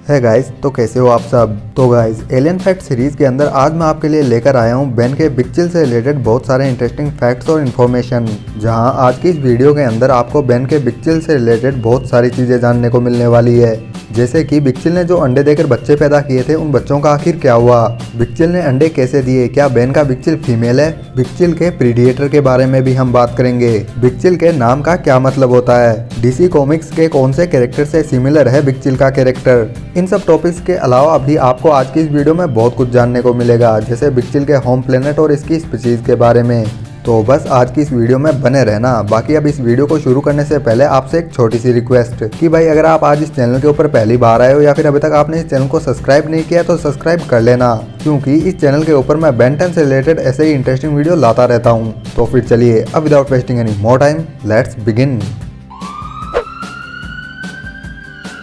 है गाइस, तो कैसे हो आप सब। तो गाइस, एलियन फैक्ट सीरीज के अंदर आज मैं आपके लिए लेकर आया हूं बेन के बिग चिल से रिलेटेड बहुत सारे इंटरेस्टिंग फैक्ट्स और इन्फॉर्मेशन। जहां आज की इस वीडियो के अंदर आपको बेन के बिग चिल से रिलेटेड बहुत सारी चीजें जानने को मिलने वाली है। जैसे कि बिग चिल ने जो अंडे देकर बच्चे पैदा किए थे, उन बच्चों का आखिर क्या हुआ, बिग चिल ने अंडे कैसे दिए, क्या बेन का बिग चिल फीमेल है, बिग चिल के प्रीडिएटर के बारे में भी हम बात करेंगे। बिग चिल के नाम का क्या मतलब होता है, डीसी कॉमिक्स के कौन से कैरेक्टर से सिमिलर है बिग चिल का कैरेक्टर। इन सब टॉपिक्स के अलावा भी आपको आज की इस वीडियो में बहुत कुछ जानने को मिलेगा, जैसे बिग चिल के होम प्लेनेट और इसकी स्पीशीज के बारे में। तो बस आज की इस वीडियो में बने रहना। बाकी अब इस वीडियो को शुरू करने से पहले आपसे एक छोटी सी रिक्वेस्ट कि भाई, अगर आप आज इस चैनल के ऊपर पहली बार आए हो या फिर अभी तक आपने इस चैनल को सब्सक्राइब नहीं किया तो सब्सक्राइब कर लेना, क्योंकि इस चैनल के ऊपर मैं बेन 10 से रिलेटेड ऐसे ही इंटरेस्टिंग वीडियो लाता रहता हूँ। तो फिर चलिए, अब without wasting any more time, let's begin.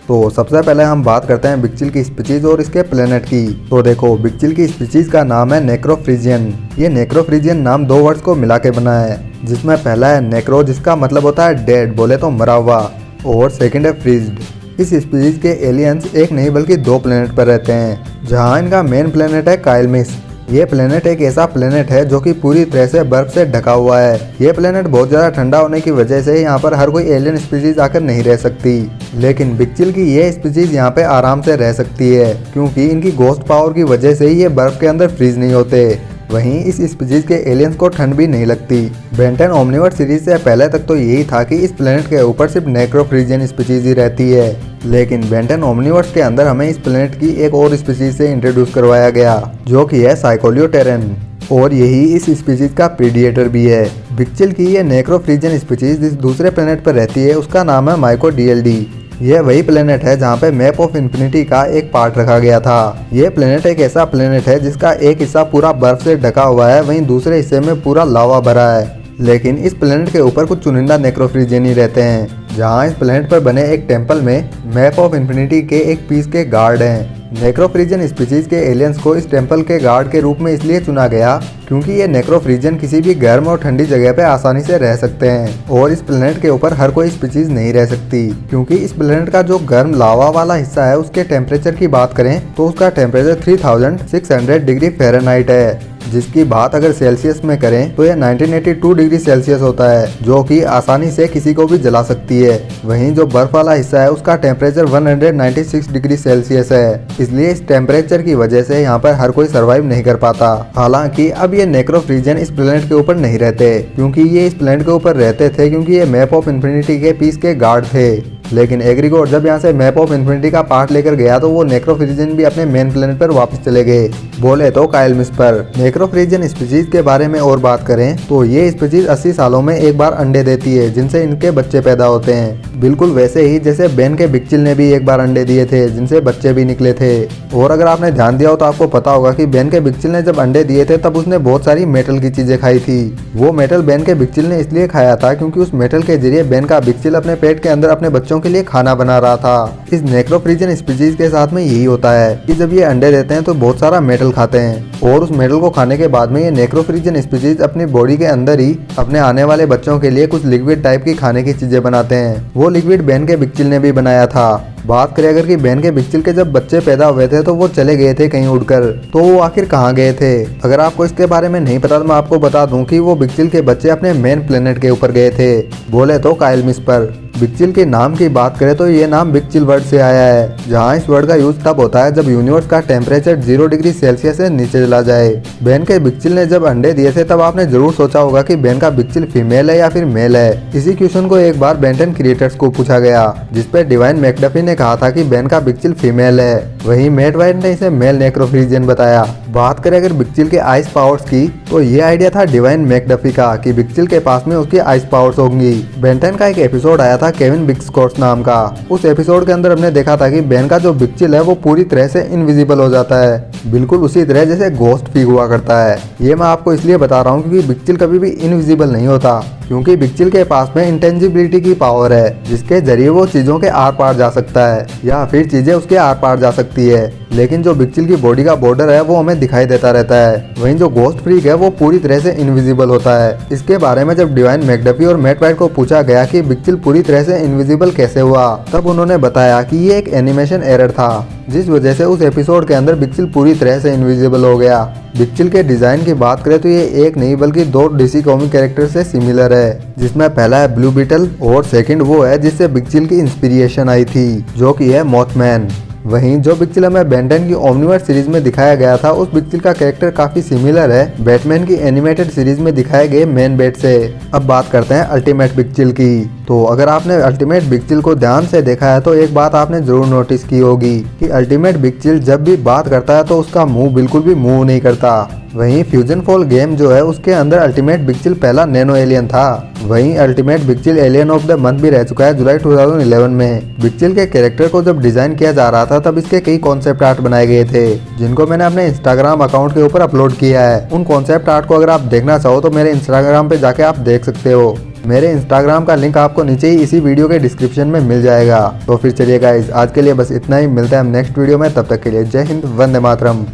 तो सबसे पहले हम बात करते हैं बिग चिल की स्पीशीज और इसके प्लेनेट की। तो देखो, बिग चिल की स्पीशीज का नाम है नेक्रोफ्रीजियन। ये नेक्रोफ्रीजियन नाम दो वर्ड्स को मिला के बना है, जिसमें पहला है नेक्रो, जिसका मतलब होता है डेड, बोले तो मरा हुआ, और सेकंड है फ्रीज्ड। इस स्पीशीज के एलियंस एक नहीं बल्कि दो प्लेनेट पर रहते हैं, जहाँ इनका मेन प्लेनेट है काइलमिस। ये प्लेनेट एक ऐसा प्लेनेट है जो कि पूरी तरह से बर्फ से ढका हुआ है। ये प्लेनेट बहुत ज़्यादा ठंडा होने की वजह से यहाँ पर हर कोई एलियन स्पीशीज आकर नहीं रह सकती, लेकिन बिग चिल की ये स्पीशीज यहाँ पे आराम से रह सकती है, क्योंकि इनकी घोस्ट पावर की वजह से ही ये बर्फ के अंदर फ्रीज नहीं होते। वहीं इस स्पीशीज के एलियंस को ठंड भी नहीं लगती। बेन 10 ओमनीवर्स सीरीज से पहले तक तो यही था कि इस प्लेनेट के ऊपर सिर्फ नेक्रोफ्रीजियन स्पीशीज ही रहती है, लेकिन बेन 10 ओमनीवर्स के अंदर हमें इस प्लेनेट की एक और स्पीशीज से इंट्रोड्यूस करवाया गया, जो कि है साइकोलियोटेरन, और यही इस स्पीशीज का प्रीडिएटर भी है। बिग चिल की ये नेक्रोफ्रीजियन स्पीशीज जिस दूसरे प्लेनेट पर रहती है, उसका नाम है माइको DLD। यह वही प्लेनेट है जहाँ पे मैप ऑफ इन्फिनिटी का एक पार्ट रखा गया था। यह प्लेनेट एक ऐसा प्लेनेट है जिसका एक हिस्सा पूरा बर्फ से ढका हुआ है, वहीं दूसरे हिस्से में पूरा लावा भरा है। लेकिन इस प्लेनेट के ऊपर कुछ चुनिंदा नेक्रोफ्रीजियन ही रहते हैं, जहाँ इस प्लेनेट पर बने एक टेम्पल में मैप ऑफ इन्फिनिटी के एक पीस के गार्ड हैं। नेक्रोफ्रीजियन स्पीशीज के एलियंस को इस टेम्पल के गार्ड के रूप में इसलिए चुना गया क्योंकि ये नेक्रोफ्रीजियन किसी भी गर्म और ठंडी जगह पे आसानी से रह सकते हैं, और इस प्लेनेट के ऊपर हर कोई स्पीशीज नहीं रह सकती, क्योंकि इस प्लेनेट का जो गर्म लावा वाला हिस्सा है, उसके टेम्परेचर की बात करें तो उसका टेम्परेचर 3600 डिग्री फ़ारेनहाइट है, जिसकी बात अगर सेल्सियस में करें तो यह 1982 डिग्री सेल्सियस होता है, जो कि आसानी से किसी को भी जला सकती है। वहीं जो बर्फ वाला हिस्सा है, उसका टेम्परेचर 196 डिग्री सेल्सियस है, इसलिए इस टेम्परेचर की वजह से यहाँ पर हर कोई सरवाइव नहीं कर पाता। हालांकि अब ये नेक्रोफ्रीजियन इस प्लेनेट के ऊपर नहीं रहते, क्योंकि ये इस प्लेनेट के ऊपर रहते थे क्योंकि ये मैप ऑफ इन्फिनिटी के पीस के गार्ड थे। लेकिन एग्रीगोर जब यहाँ से मैप ऑफ इन्फिनिटी का पार्ट लेकर गया तो वो नेक्रोफ्रीजियन भी अपने मेन प्लेनेट पर वापस चले गए, बोले तो काइलमिस पर। नेक्रोफ्रीजियन स्पीशीज के बारे में और बात करें तो ये स्पीशीज 80 सालों में एक बार अंडे देती है, जिनसे इनके बच्चे पैदा होते हैं, बिल्कुल वैसे ही जैसे बेन के बिग चिल ने भी एक बार अंडे दिए थे, जिनसे बच्चे भी निकले थे। और अगर आपने ध्यान दिया हो तो आपको पता होगा कि बेन के बिग चिल ने जब अंडे दिए थे तब उसने बहुत सारी मेटल की चीजें खाई थी। वो मेटल बेन के बिग चिल ने इसलिए खाया था क्योंकि उस मेटल के जरिए बेन का बिग चिल अपने पेट के अंदर अपने बच्चों के लिए खाना बना रहा था। इस नेक्रोफ्रीजियन स्पीशीज के साथ में यही होता है कि जब ये अंडे देते हैं तो बहुत सारा मेटल खाते हैं, और उस मेटल को खाने के बाद में ये नेक्रोफ्रीजियन स्पीशीज अपनी बॉडी के अंदर ही अपने आने वाले बच्चों के लिए कुछ लिक्विड टाइप की खाने की चीजें बनाते हैं। वो लिक्विड बेन के बिग चिल ने भी बनाया था। बात करें अगर कि बेन के बिग चिल के जब बच्चे पैदा हुए थे तो वो चले गए थे कहीं उड़कर, तो वो आखिर कहाँ गए थे। अगर आपको इसके बारे में नहीं पता तो मैं आपको बता दूं कि वो बिग चिल के बच्चे अपने मेन प्लेनेट के ऊपर गए थे, बोले तो काइलमिस पर। बिग चिल के नाम की बात करें तो ये नाम बिग चिल वर्ड से आया है, जहाँ इस वर्ड का यूज तब होता है जब यूनिवर्स का टेम्परेचर 0 डिग्री सेल्सियस से नीचे चला जाए। बेन के बिग चिल ने जब अंडे दिए थे तब आपने जरूर सोचा होगा कि बेन का बिग चिल फीमेल है या फिर मेल है। इसी क्वेश्चन को एक बार बेन 10 क्रिएटर्स को पूछा गया, जिसपे डिवाइन मैकडफी ने कहा था कि बेन का बिग चिल फीमेल है, वहीं मैट वाइट ने इसे मेल नेक्रोफ्रीजियन बताया। बात करें अगर बिग चिल के आइस पावर्स की तो ये आइडिया था डिवाइन मैकडफी का कि बिग चिल के पास में उसकी आइस पावर्स होंगी। बेन 10 का एक एपिसोड आया था केविन बिग स्कॉट्स नाम का। उस एपिसोड के अंदर हमने देखा था कि बेन का जो बिग चिल है वो पूरी तरह से इनविजिबल हो जाता है, बिल्कुल उसी तरह जैसे घोस्ट फीग हुआ करता है। ये मैं आपको इसलिए बता रहा हूँ क्योंकि बिग चिल कभी भी इनविजिबल नहीं होता, क्योंकि बिग चिल के पास में इंटेंजिबिलिटी की पावर है, जिसके जरिए वो चीजों के आर पार जा सकता है या फिर चीजें उसके आर पार जा सकती है। लेकिन जो बिग की बॉडी का बॉर्डर है वो हमें दिखाई देता रहता है। वहीं जो घोस्ट फ्रीक है वो पूरी तरह से इनविजिबल होता है। इसके बारे में जब डिवाइन मैकडफी और मैट वाइट को पूछा गया कि बिग पूरी तरह से इनविजिबल कैसे हुआ, तब उन्होंने बताया कि ये एक एनिमेशन एरर था, जिस वजह से उस एपिसोड के अंदर बिग पूरी तरह से इनविजिबल हो गया। बिग के डिजाइन की बात करें तो ये एक नहीं बल्कि दो डीसी कॉमिक कैरेक्टर से सिमिलर है, जिसमें पहला है ब्लू बीटल और सेकंड वो है जिससे बिग की इंस्पिरेशन आई थी, जो कि है मॉथमैन। वहीं जो बिग हमें बेन 10 की ओमनीवर्स सीरीज में दिखाया गया था, उस बिग का कैरेक्टर काफी सिमिलर है बैटमैन की एनिमेटेड सीरीज में दिखाए गए मैन बैट से। अब बात करते हैं अल्टीमेट बिग की। तो अगर आपने अल्टीमेट बिग को ध्यान से देखा है तो एक बात आपने जरूर नोटिस की होगी कि अल्टीमेट बिग जब भी बात करता है तो उसका मुंह बिल्कुल भी मूव नहीं करता। वहीं फ्यूजन फॉल गेम जो है उसके अंदर अल्टीमेट बिग पहला नैनो एलियन था। वहीं ultimate big alien of the month भी रह चुका है जुलाई 2011 में। बिग के कैरेक्टर को जब डिजाइन किया जा रहा था तब इसके कई कॉन्सेप्ट आर्ट बनाए गए थे, जिनको मैंने अपने इंस्टाग्राम अकाउंट के ऊपर अपलोड किया है। उन कॉन्सेप्ट आर्ट को अगर आप देखना चाहो तो मेरे इंस्टाग्राम पे जाके आप देख सकते हो। मेरे इंस्टाग्राम का लिंक आपको नीचे ही इसी वीडियो के डिस्क्रिप्शन में मिल जाएगा। तो फिर चलिए गाइस, आज के लिए बस इतना ही। मिलते हैं हम नेक्स्ट वीडियो में, तब तक के लिए जय हिंद, वंदे मातरम।